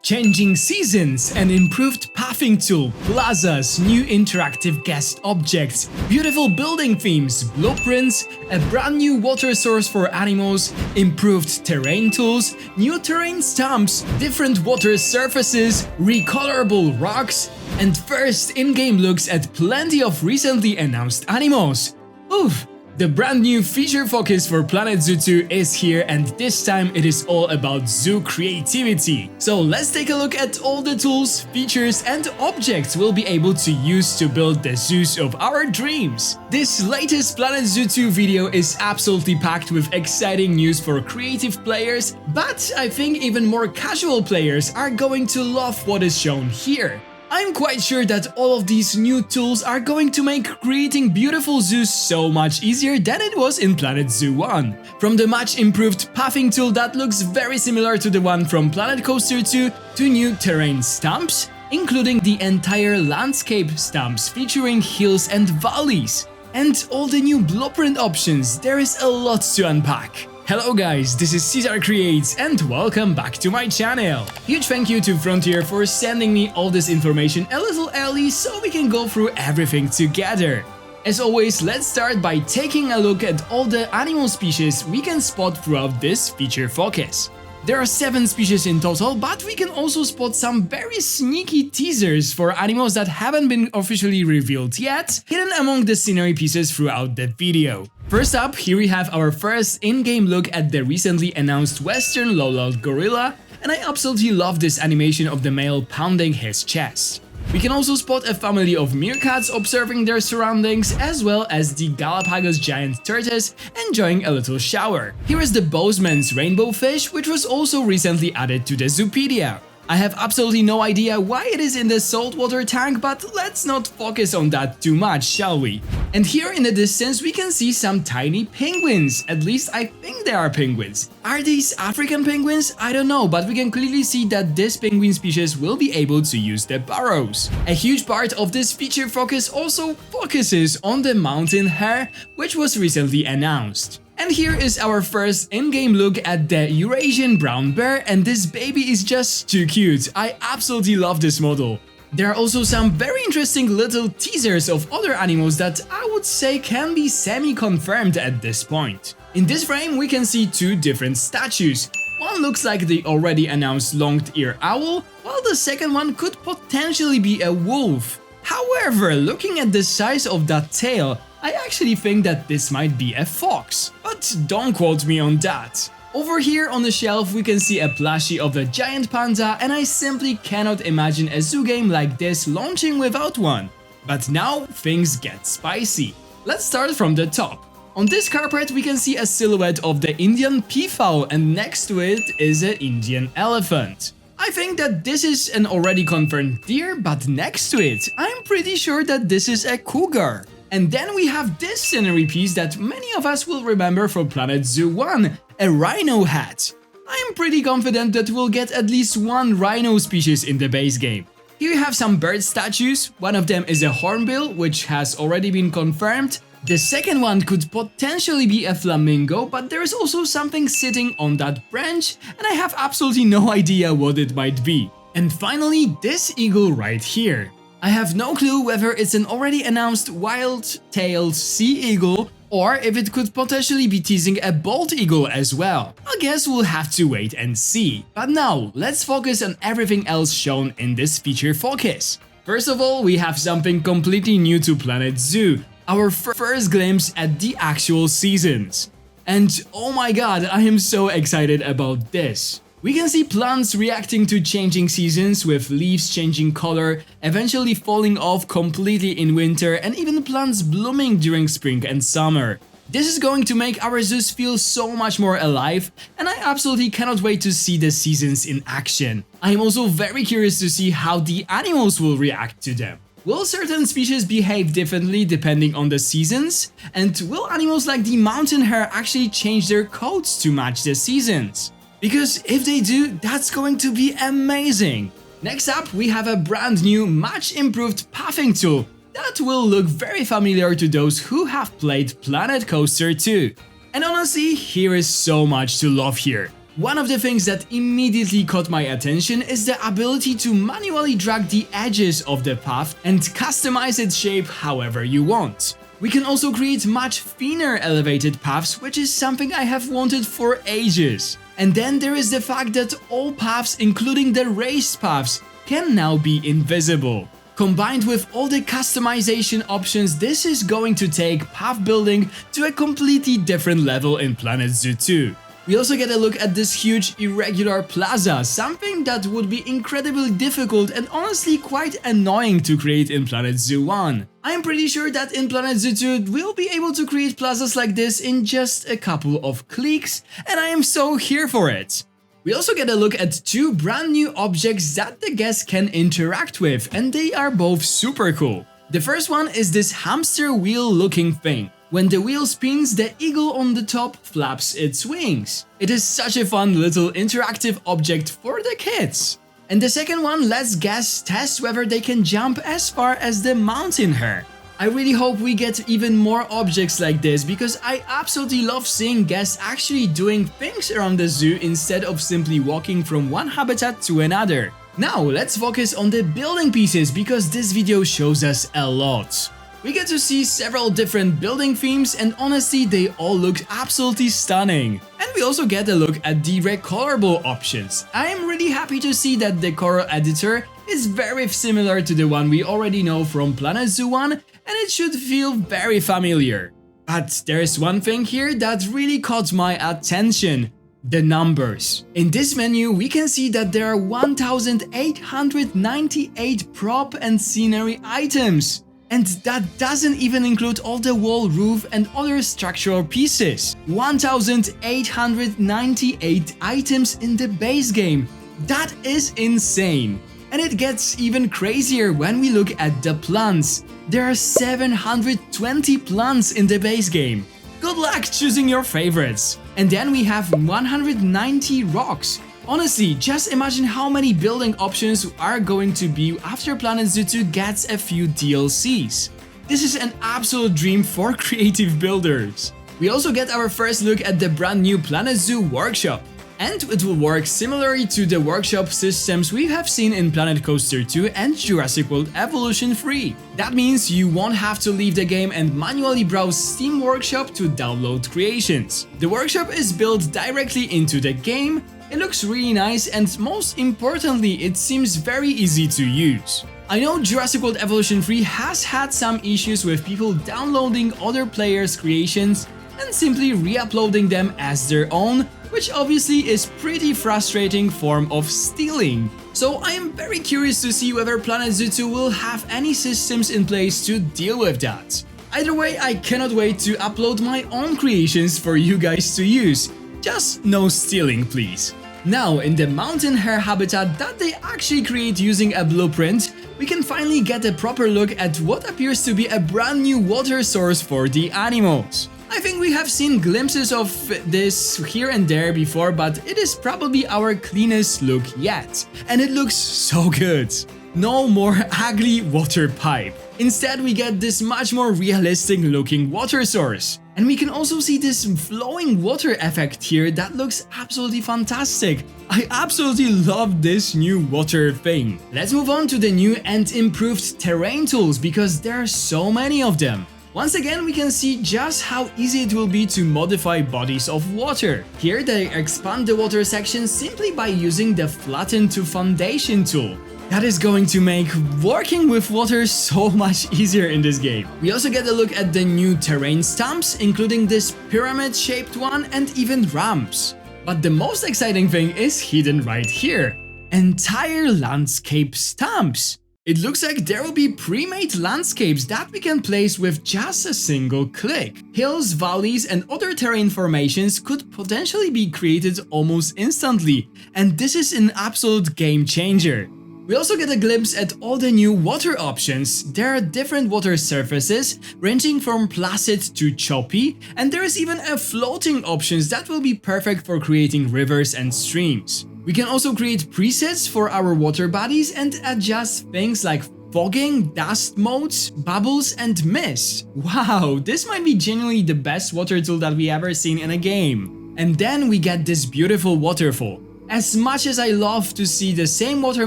Changing seasons, an improved pathing tool, plazas, new interactive guest objects, beautiful building themes, blueprints, a brand new water source for animals, improved terrain tools, new terrain stumps, different water surfaces, recolorable rocks, and first in-game looks at plenty of recently announced animals. Oof! The brand new feature focus for Planet Zoo 2 is here, and this time it is all about zoo creativity. So let's take a look at all the tools, features and objects we'll be able to use to build the zoos of our dreams. This latest Planet Zoo 2 video is absolutely packed with exciting news for creative players, but I think even more casual players are going to love what is shown here. I'm quite sure that all of these new tools are going to make creating beautiful zoos so much easier than it was in Planet Zoo 1. From the much improved pathing tool that looks very similar to the one from Planet Coaster 2 to new terrain stumps, including the entire landscape stumps featuring hills and valleys. And all the new blueprint options, there is a lot to unpack. Hello guys, this is Cesar Creates and welcome back to my channel. Huge thank you to Frontier for sending me all this information a little early so we can go through everything together. As always, let's start by taking a look at all the animal species we can spot throughout this feature focus. There are 7 species in total, but we can also spot some very sneaky teasers for animals that haven't been officially revealed yet, hidden among the scenery pieces throughout the video. First up, here we have our first in-game look at the recently announced Western lowland gorilla, and I absolutely love this animation of the male pounding his chest. We can also spot a family of meerkats observing their surroundings, as well as the Galapagos giant tortoise enjoying a little shower. Here is the Bozeman's rainbow fish, which was also recently added to the Zoopedia. I have absolutely no idea why it is in the saltwater tank, but let's not focus on that too much, shall we? And here in the distance we can see some tiny penguins, at least I think they are penguins. Are these African penguins? I don't know, but we can clearly see that this penguin species will be able to use the burrows. A huge part of this feature focus also focuses on the mountain hare, which was recently announced. And here is our first in-game look at the Eurasian brown bear, and this baby is just too cute. I absolutely love this model. There are also some very interesting little teasers of other animals that I would say can be semi-confirmed at this point. In this frame we can see 2 different statues. One looks like the already announced long-eared owl, while the second one could potentially be a wolf. However, looking at the size of that tail, I actually think that this might be a fox, but don't quote me on that. Over here on the shelf we can see a plushie of a giant panda, and I simply cannot imagine a zoo game like this launching without one. But now things get spicy. Let's start from the top. On this carpet we can see a silhouette of the Indian peafowl, and next to it is an Indian elephant. I think that this is an already confirmed deer, but next to it I'm pretty sure that this is a cougar. And then we have this scenery piece that many of us will remember from Planet Zoo 1, a rhino hat. I am pretty confident that we'll get at least one rhino species in the base game. Here we have some bird statues. One of them is a hornbill, which has already been confirmed. The second one could potentially be a flamingo, but there is also something sitting on that branch, and I have absolutely no idea what it might be. And finally, this eagle right here. I have no clue whether it's an already announced wild-tailed sea eagle or if it could potentially be teasing a bald eagle as well. I guess we'll have to wait and see. But now, let's focus on everything else shown in this feature focus. First of all, we have something completely new to Planet Zoo, our first glimpse at the actual seasons. And oh my god, I am so excited about this. We can see plants reacting to changing seasons, with leaves changing color, eventually falling off completely in winter, and even plants blooming during spring and summer. This is going to make our zoos feel so much more alive, and I absolutely cannot wait to see the seasons in action. I am also very curious to see how the animals will react to them. Will certain species behave differently depending on the seasons? And will animals like the mountain hare actually change their coats to match the seasons? Because if they do, that's going to be amazing! Next up, we have a brand new, much improved pathing tool that will look very familiar to those who have played Planet Coaster 2. And honestly, here is so much to love here. One of the things that immediately caught my attention is the ability to manually drag the edges of the path and customize its shape however you want. We can also create much thinner elevated paths, which is something I have wanted for ages. And then there is the fact that all paths, including the raised paths, can now be invisible. Combined with all the customization options, this is going to take path building to a completely different level in Planet Zoo 2. We also get a look at this huge irregular plaza, something that would be incredibly difficult and honestly quite annoying to create in Planet Zoo 1. I'm pretty sure that in Planet Zoo 2 we'll be able to create plazas like this in just a couple of clicks, and I am so here for it. We also get a look at two brand new objects that the guests can interact with, and they are both super cool. The first one is this hamster wheel looking thing. When the wheel spins, the eagle on the top flaps its wings. It is such a fun little interactive object for the kids. And the second one lets guests test whether they can jump as far as the mountain hare. I really hope we get even more objects like this because I absolutely love seeing guests actually doing things around the zoo instead of simply walking from one habitat to another. Now let's focus on the building pieces because this video shows us a lot. We get to see several different building themes and honestly they all look absolutely stunning. And we also get a look at the recolorable options. I am really happy to see that the color editor is very similar to the one we already know from Planet Zoo 1 and it should feel very familiar. But there's one thing here that really caught my attention. The numbers. In this menu, we can see that there are 1,898 prop and scenery items. And that doesn't even include all the wall, roof and other structural pieces. 1,898 items in the base game. That is insane. And it gets even crazier when we look at the plants. There are 720 plants in the base game. Good luck choosing your favorites. And then we have 190 rocks. Honestly, just imagine how many building options are going to be after Planet Zoo 2 gets a few DLCs. This is an absolute dream for creative builders. We also get our first look at the brand new Planet Zoo workshop. And it will work similarly to the workshop systems we have seen in Planet Coaster 2 and Jurassic World Evolution 3. That means you won't have to leave the game and manually browse Steam Workshop to download creations. The workshop is built directly into the game. It looks really nice and most importantly, it seems very easy to use. I know Jurassic World Evolution 3 has had some issues with people downloading other players' creations and simply re-uploading them as their own, which obviously is pretty frustrating form of stealing. So I am very curious to see whether Planet Zoo 2 will have any systems in place to deal with that. Either way, I cannot wait to upload my own creations for you guys to use. Just no stealing, please. Now, in the mountain hare habitat that they actually create using a blueprint, we can finally get a proper look at what appears to be a brand new water source for the animals. I think we have seen glimpses of this here and there before, but it is probably our cleanest look yet. And it looks so good. No more ugly water pipe. Instead, we get this much more realistic looking water source. And we can also see this flowing water effect here that looks absolutely fantastic. I absolutely love this new water thing. Let's move on to the new and improved terrain tools because there are so many of them. Once again, we can see just how easy it will be to modify bodies of water. Here they expand the water section simply by using the flatten to foundation tool. That is going to make working with water so much easier in this game. We also get a look at the new terrain stumps, including this pyramid-shaped one and even ramps. But the most exciting thing is hidden right here. Entire landscape stumps. It looks like there will be pre-made landscapes that we can place with just a single click. Hills, valleys and other terrain formations could potentially be created almost instantly, and this is an absolute game changer. We also get a glimpse at all the new water options. There are different water surfaces, ranging from placid to choppy, and there is even a floating options that will be perfect for creating rivers and streams. We can also create presets for our water bodies and adjust things like fogging, dust modes, bubbles, and mist. Wow, this might be genuinely the best water tool that we ever seen in a game. and then we get this beautiful waterfall. As much as I love to see the same water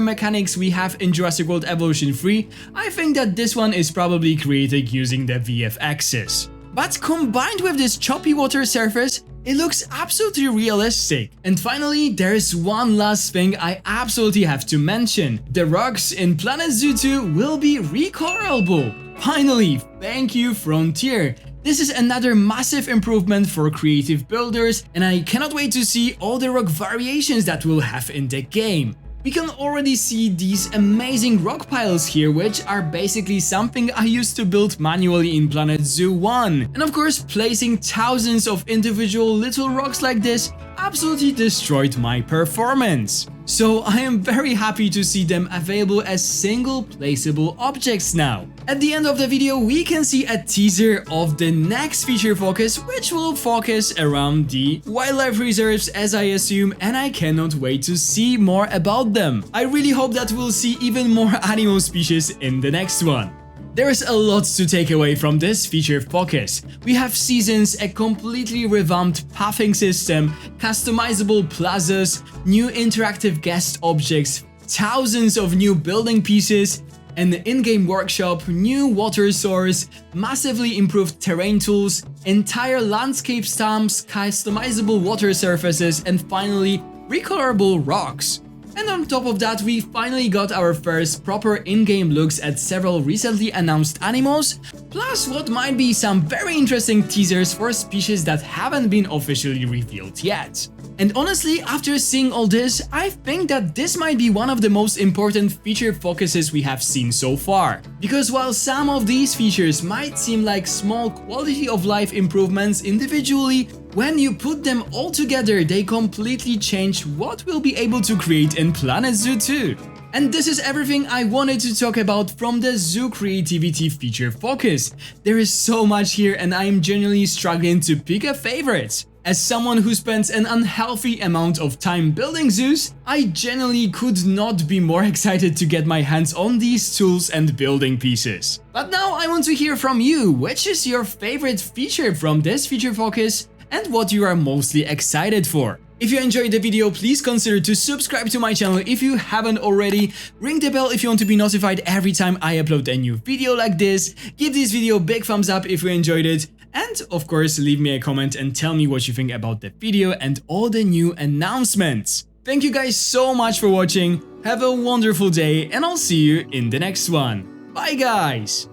mechanics we have in Jurassic World Evolution 3, I think that this one is probably created using the VFXs. But combined with this choppy water surface, it looks absolutely realistic. And finally, there's one last thing I absolutely have to mention. The rocks in Planet Zoo 2 will be recolorable. Finally, thank you Frontier. This is another massive improvement for creative builders, and I cannot wait to see all the rock variations that we'll have in the game. We can already see these amazing rock piles here, which are basically something I used to build manually in Planet Zoo 1. And of course, placing thousands of individual little rocks like this absolutely destroyed my performance. So I am very happy to see them available as single placeable objects now. At the end of the video, we can see a teaser of the next feature focus, which will focus around the wildlife reserves, as I assume, and I cannot wait to see more about them. I really hope that we'll see even more animal species in the next one. There is a lot to take away from this feature focus. We have seasons, a completely revamped pathing system, customizable plazas, new interactive guest objects, thousands of new building pieces, an in-game workshop, new water source, massively improved terrain tools, entire landscape stamps, customizable water surfaces, and finally, recolorable rocks. And on top of that, we finally got our first proper in-game looks at several recently announced animals, plus what might be some very interesting teasers for species that haven't been officially revealed yet. And honestly, after seeing all this, I think that this might be one of the most important feature focuses we have seen so far. Because while some of these features might seem like small quality of life improvements individually, when you put them all together, they completely change what we'll be able to create in Planet Zoo 2. And this is everything I wanted to talk about from the Zoo Creativity feature focus. There is so much here and I am genuinely struggling to pick a favorite. As someone who spends an unhealthy amount of time building zoos, I genuinely could not be more excited to get my hands on these tools and building pieces. But now I want to hear from you, which is your favorite feature from this feature focus and what you are mostly excited for. If you enjoyed the video, please consider to subscribe to my channel if you haven't already, ring the bell if you want to be notified every time I upload a new video like this, give this video a big thumbs up if you enjoyed it, and of course leave me a comment and tell me what you think about the video and all the new announcements. Thank you guys so much for watching, have a wonderful day and I'll see you in the next one. Bye guys!